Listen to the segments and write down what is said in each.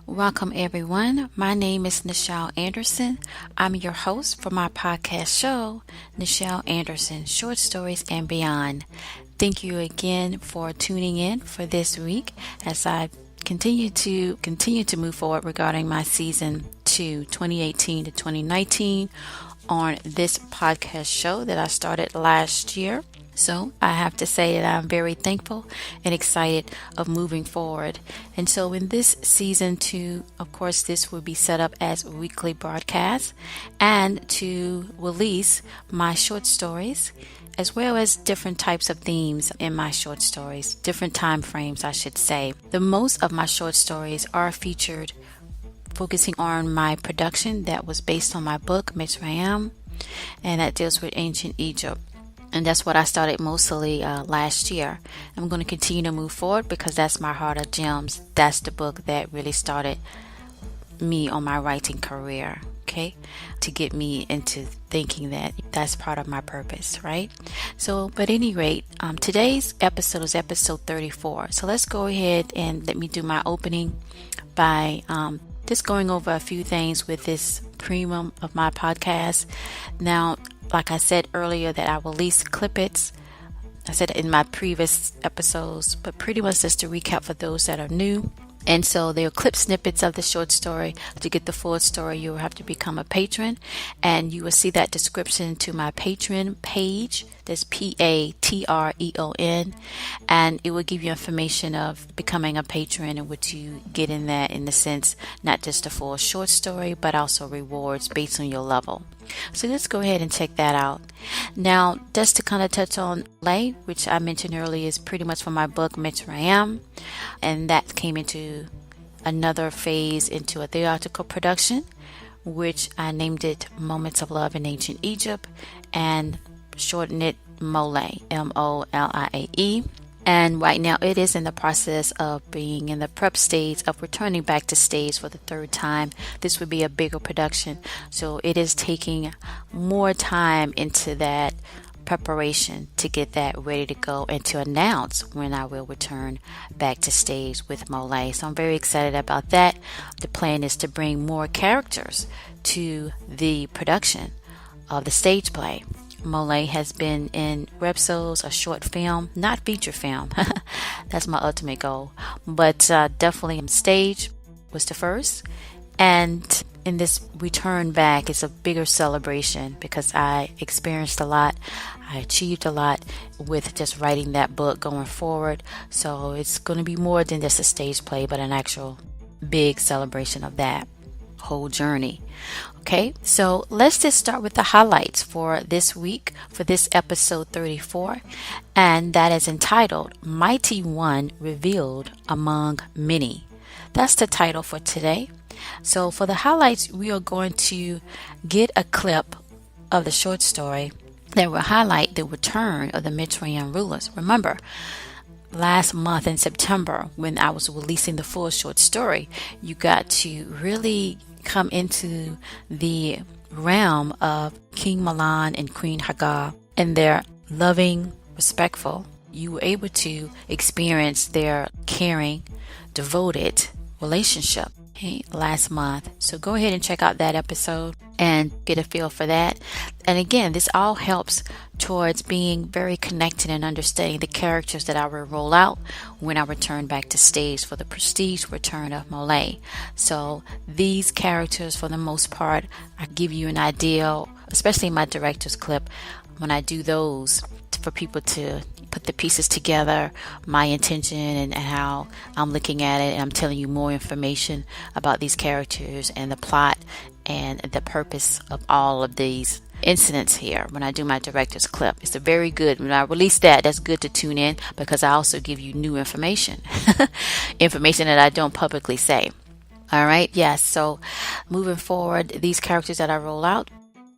Welcome, everyone. My name is Nichelle Anderson. I'm your host for my podcast show, Nichelle Anderson, Short Stories and Beyond. Thank you again for tuning in for this week as I continue to move forward regarding my season 2, 2018 to 2019 on this podcast show that I started last year. So I have to say that I'm very thankful and excited of moving forward. And so in this season 2, of course, this will be set up as weekly broadcasts and to release my short stories as well as different types of themes in my short stories, different time frames, I should say. The most of my short stories are featured focusing on my production that was based on my book, Mitsrayim, and that deals with ancient Egypt. And that's what I started mostly last year. I'm going to continue to move forward because that's my Heart of Gems. That's the book that really started me on my writing career, okay? To get me into thinking that that's part of my purpose, right? So, but at any rate, today's episode is episode 34. So let's go ahead and let me do my opening by just going over a few things with this premium of my podcast. Now, like I said earlier that I release clippets. I said in my previous episodes, but pretty much just to recap for those that are new. And so there are clip snippets of the short story. To get the full story, you will have to become a patron. And you will see that description to my Patreon page. That's Patreon. And it will give you information of becoming a patron and what you get in that, in the sense, not just a full short story, but also rewards based on your level. So let's go ahead and check that out. Now, just to kind of touch on MOLIAE, which I mentioned earlier, is pretty much from my book, Mitsrayim. And that came into another phase into a theatrical production, which I named it Moments of Love in Ancient Egypt and shortened it MOLIAE, MOLIAE. And right now it is in the process of being in the prep stage of returning back to stage for the third time. This would be a bigger production. So it is taking more time into that preparation to get that ready to go and to announce when I will return back to stage with MOLIAE. So I'm very excited about that. The plan is to bring more characters to the production of the stage play. MOLIAE has been in websodes, a short film, not feature film. That's my ultimate goal. But definitely on stage was the first. And in this return back, it's a bigger celebration because I experienced a lot. I achieved a lot with just writing that book going forward. So it's going to be more than just a stage play, but an actual big celebration of that whole journey. Okay, so let's just start with the highlights for this week, for this episode 34, and that is entitled Mighty One Revealed Among Many. That's the title for today. So for the highlights, we are going to get a clip of the short story that will highlight the return of the Mitsrayim rulers. Remember, last month in September, when I was releasing the full short story, you got to really come into the realm of King Mahlon and Queen Hagar and their loving, respectful. You were able to experience their caring, devoted relationship last month. So go ahead and check out that episode and get a feel for that. And again, this all helps towards being very connected and understanding the characters that I will roll out when I return back to stage for the prestige return of MOLIAE. So these characters, for the most part, I give you an idea, especially in my director's clip, when I do those, for people to put the pieces together, my intention and how I'm looking at it, and I'm telling you more information about these characters and the plot and the purpose of all of these incidents here when I do my director's clip. It's a very good, when I release that, that's good to tune in because I also give you new information, information that I don't publicly say. All right, yes, so moving forward, these characters that I roll out,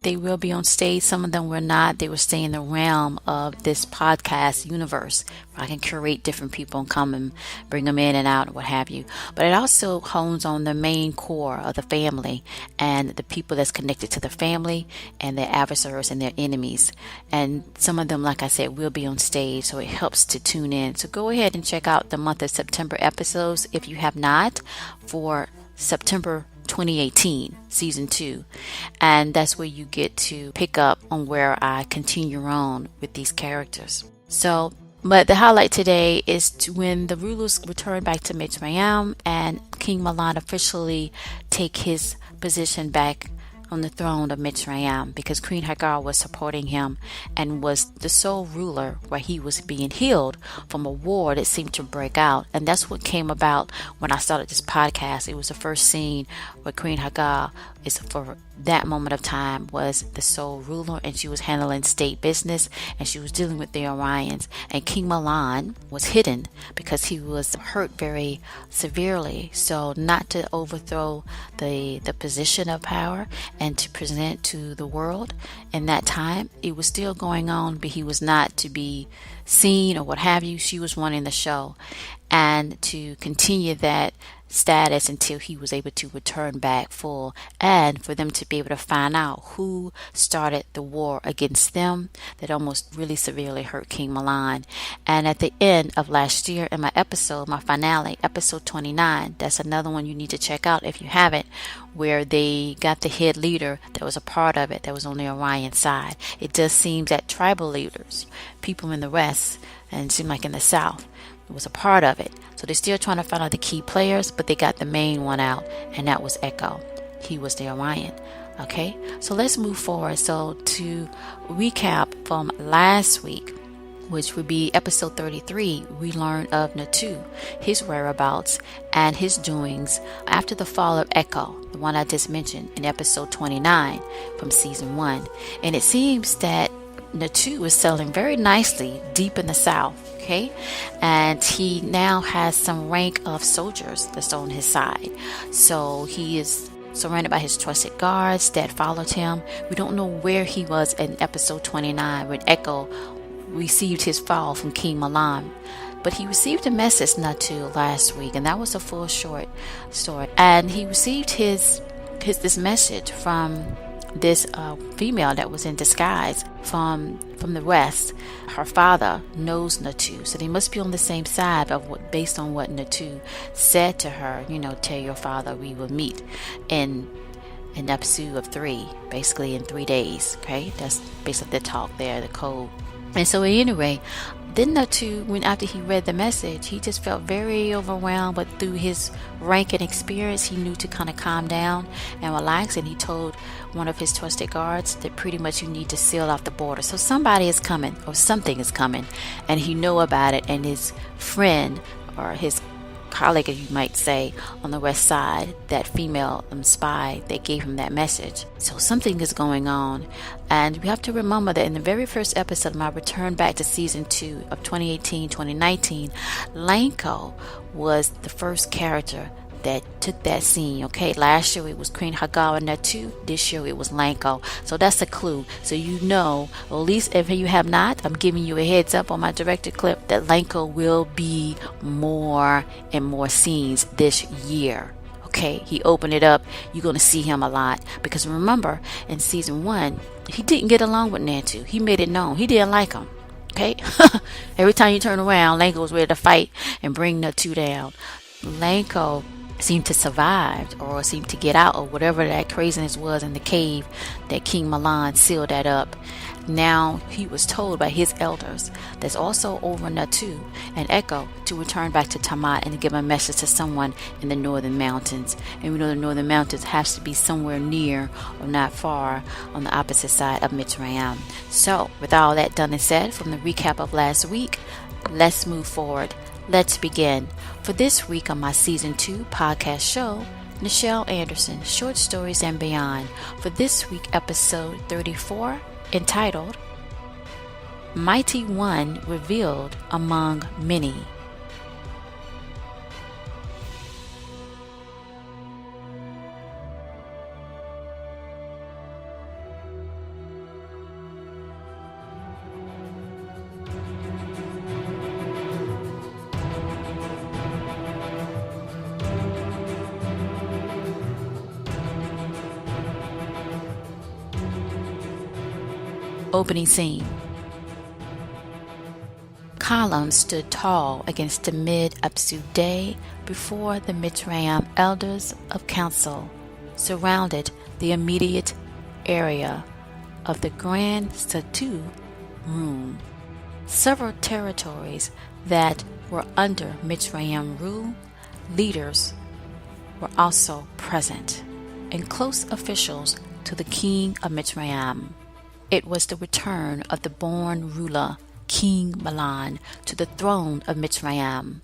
they will be on stage. Some of them will not. They will stay in the realm of this podcast universe where I can curate different people and come and bring them in and out and what have you. But it also hones on the main core of the family and the people that's connected to the family and their adversaries and their enemies. And some of them, like I said, will be on stage, so it helps to tune in. So go ahead and check out the month of September episodes if you have not, for September 2018, season 2. And that's where you get to pick up on where I continue on with these characters. So, but the highlight today is when the rulers return back to Mitsrayim and King Mahlon officially take his position back on the throne of Mitsrayim, because Queen Hagar was supporting him and was the sole ruler where he was being healed from a war that seemed to break out. And that's what came about when I started this podcast. It was the first scene where Queen Hagar is, for that moment of time, was the sole ruler, and she was handling state business, and she was dealing with the Orions. And King Mahlon was hidden because he was hurt very severely. So not to overthrow the position of power and to present to the world in that time, it was still going on, but he was not to be seen or what have you. She was running the show, and to continue that status until he was able to return back full, and for them to be able to find out who started the war against them that almost really severely hurt King Mahlon. And at the end of last year, in my finale, episode 29, that's another one you need to check out if you haven't, where they got the head leader that was a part of it that was on the Orion side. It does seem that tribal leaders, people in the West, and it seemed like in the South, was a part of it. So they're still trying to find out the key players, but they got the main one out, and that was Ecko. He was the Orion. Okay, so let's move forward. So to recap from last week, which would be episode 33, we learned of Natu, his whereabouts, and his doings after the fall of Ecko, the one I just mentioned in episode 29 from season 1. And it seems that Natu is selling very nicely deep in the South. Okay, and he now has some rank of soldiers that's on his side. So he is surrounded by his trusted guards that followed him. We don't know where he was in episode 29 when Ecko received his fall from King Mahlon. But he received a message Natu last week, and that was a full short story. And he received this message from this female that was in disguise from the West. Her father knows Natu, so they must be on the same side of based on what Natu said to her. Tell your father we will meet in episode of 3, basically in 3 days. Okay, that's basically the talk there, the code. And so anyway, then Natu, when after he read the message, he just felt very overwhelmed, but through his rank and experience, he knew to kind of calm down and relax. And he told one of his trusted guards that pretty much you need to seal off the border. So somebody is coming, or something is coming, and he know about it. And his friend, or his colleague, you might say, on the West Side, that female spy that gave him that message. So something is going on. And we have to remember that in the very first episode of my return back to season 2 of 2018-2019, Lanko was the first character that took that scene. Okay, last year it was Queen Hagar and Natu. This year it was Lanko. So that's a clue. So or at least if you have not, I'm giving you a heads up on my director clip that Lanko will be more and more scenes this year. Okay, he opened it up. You're going to see him a lot, because remember in season 1 he didn't get along with Natu. He made it known he didn't like him. Okay, every time you turn around, Lanko was ready to fight and bring Natu down. Lanko seemed to survive, or seemed to get out, or whatever that craziness was in the cave that King Mahlon sealed that up. Now he was told by his elders that's also over Natu and Ecko to return back to Tamat and to give a message to someone in the northern mountains. And we know the northern mountains has to be somewhere near or not far on the opposite side of Mitsrayim. So with all that done and said from the recap of last week, let's move forward. Let's begin. For this week on my season 2 podcast show, Nichelle Anderson, Short Stories and Beyond. For this week, episode 34, entitled Mighty One Revealed Among Many. Opening scene. columns stood tall against the mid-Apsu day before the Mitsrayim elders of council surrounded the immediate area of the Grand Statue room. Several territories that were under Mitsrayim rule leaders were also present, and close officials to the king of Mitsrayim. It was the return of the born ruler, King Mahlon, to the throne of Mitsrayim.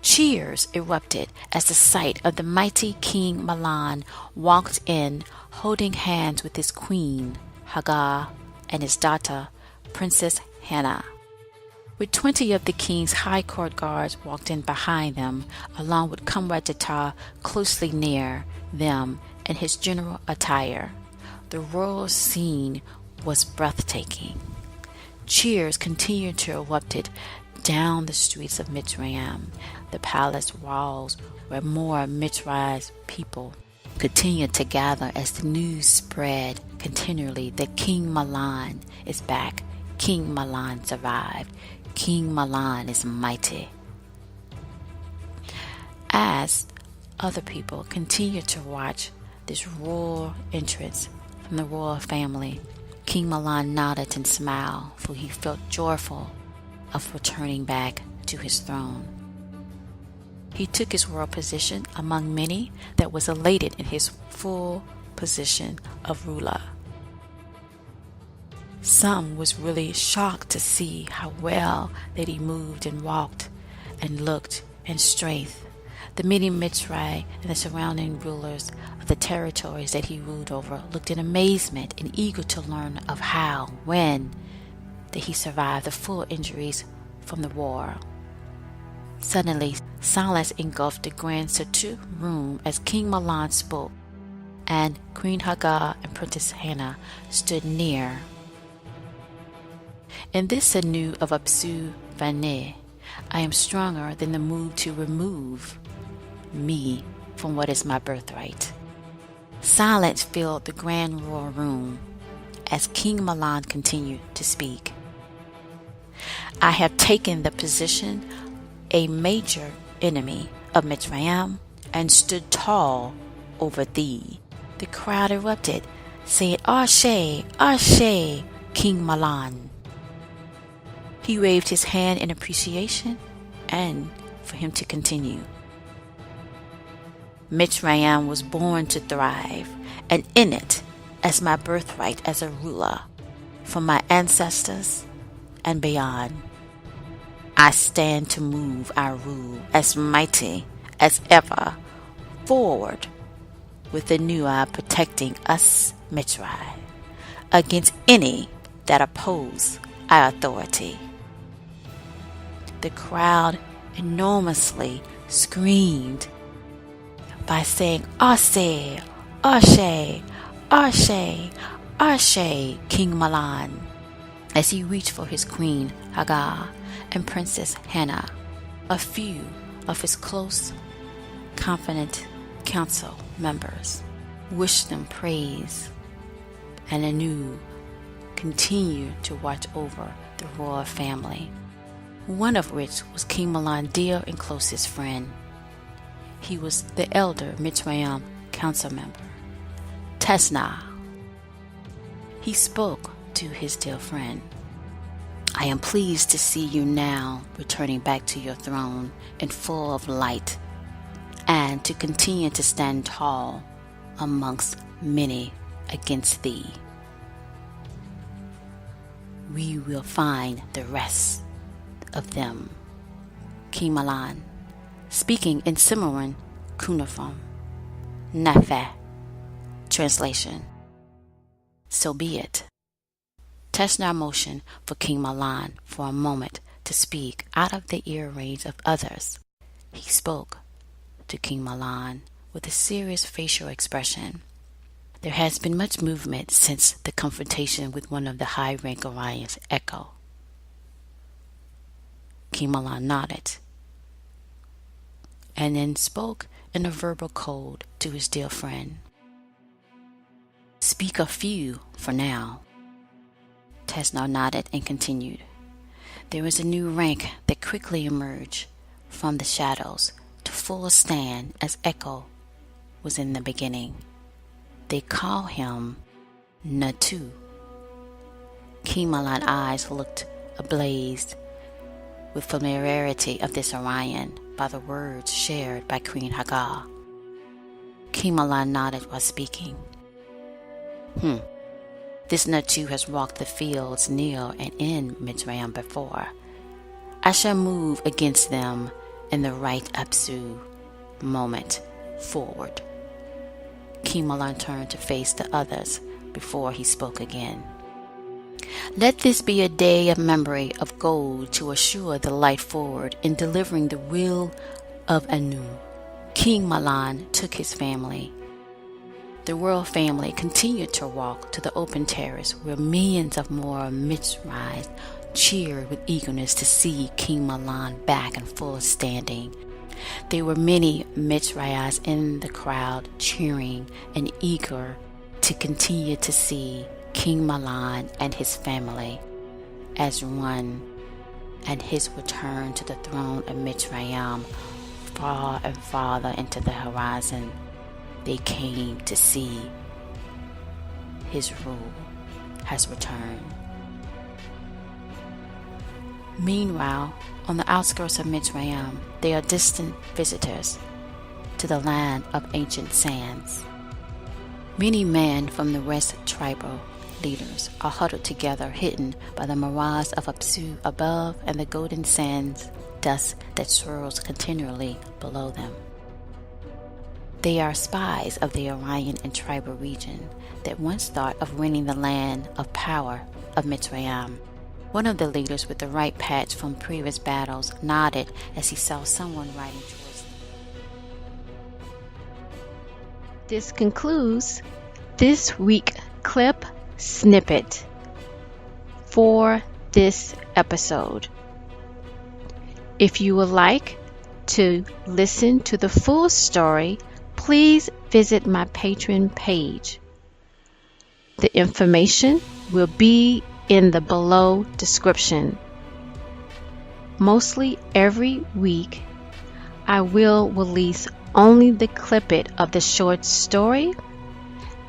Cheers erupted as the sight of the mighty King Mahlon walked in, holding hands with his queen, Hagar, and his daughter, Princess Hannah. With 20 of the king's high court guards walked in behind them, along with Comrade Tatar closely near them in his general attire. The royal scene was breathtaking. Cheers continued to erupt down the streets of Mitsrayim, the palace walls where more Mitsrayim people continued to gather as the news spread continually that King Mahlon is back. King Mahlon survived. King Mahlon is mighty. As other people continued to watch this royal entrance from the royal family, King Mahlon nodded and smiled, for he felt joyful of returning back to his throne. He took his royal position among many that was elated in his full position of ruler. Some was really shocked to see how well that he moved and walked and looked in strength. The many Mitsrayim and the surrounding rulers of the territories that he ruled over looked in amazement and eager to learn of how, when, that he survived the full injuries from the war. Suddenly, silence engulfed the Grand Statue room as King Mahlon spoke, and Queen Hagar and Princess Hannah stood near. In this anew of Apsu Vane, I am stronger than the move to remove me from what is my birthright. Silence filled the grand royal room as King Mahlon continued to speak. I have taken the position a major enemy of Mitsrayim and stood tall over thee. The crowd erupted, saying, Ashe, Ashe, King Mahlon. He waved his hand in appreciation and for him to continue. Mitsrayim was born to thrive, and in it as my birthright as a ruler from my ancestors and beyond. I stand to move our rule as mighty as ever forward with the new eye protecting us Mitsrayim against any that oppose our authority. The crowd enormously screamed by saying, Ashe, Ashe, Ashe, Ashe, King Mahlon, as he reached for his queen Hagar and Princess Hannah. A few of his close, confident council members wished them praise and anew continued to watch over the royal family, one of which was King Mahlon's dear and closest friend. He was the elder Mitsrayim council member, Tesna. He spoke to his dear friend. I am pleased to see you now returning back to your throne and full of light, and to continue to stand tall amongst many against thee. We will find the rest of them. King Mahlon, speaking in Cimarron cuneiform, Nafe, translation. So be it. Tesnar motioned for King Mahlon for a moment to speak out of the ear range of others. He spoke to King Mahlon with a serious facial expression. There has been much movement since the confrontation with one of the high-rank Orions, Ecko. King Mahlon nodded, and then spoke in a verbal code to his dear friend. Speak a few for now. Tesnar nodded and continued. There is a new rank that quickly emerged from the shadows to full stand as Ecko was in the beginning. They call him Natu. King Mahlon's eyes looked ablaze with familiarity of this Orion by the words shared by Queen Hagar. King Mahlon nodded while speaking. This Natu has walked the fields near and in Mitsrayim before. I shall move against them in the right Apsu moment forward. King Mahlon turned to face the others before he spoke again. Let this be a day of memory of gold to assure the light forward in delivering the will of Anu. King Mahlon took his family. The royal family continued to walk to the open terrace where millions of more Mitsrayim cheered with eagerness to see King Mahlon back in full standing. There were many Mitsrayim in the crowd cheering and eager to continue to see King Mahlon and his family as one, and his return to the throne of Mitsrayim far and farther into the horizon. They came to see his rule has returned. Meanwhile, on the outskirts of Mitsrayim, they are distant visitors to the land of ancient sands. Many men from the West tribal leaders are huddled together, hidden by the mirage of Apsu above and the golden sands dust that swirls continually below them. They are spies of the Orion and tribal region that once thought of winning the land of power of Mitsrayim. One of the leaders with the right patch from previous battles nodded as he saw someone riding towards them. This concludes this week clip snippet for this episode. If you would like to listen to the full story, please visit my Patreon page. The information will be in the below description. Mostly every week, I will release only the clippet of the short story,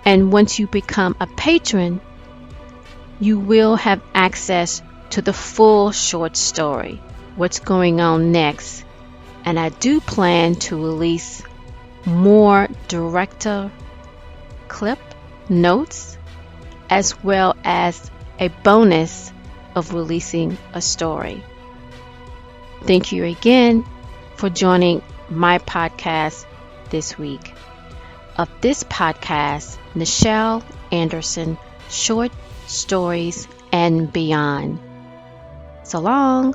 and once you become a patron, you will have access to the full short story, what's going on next, and I do plan to release more director clip notes as well as a bonus of releasing a story. Thank you again for joining my podcast this week. Of this podcast, Nichelle Anderson, Short Stories and Beyond. So long.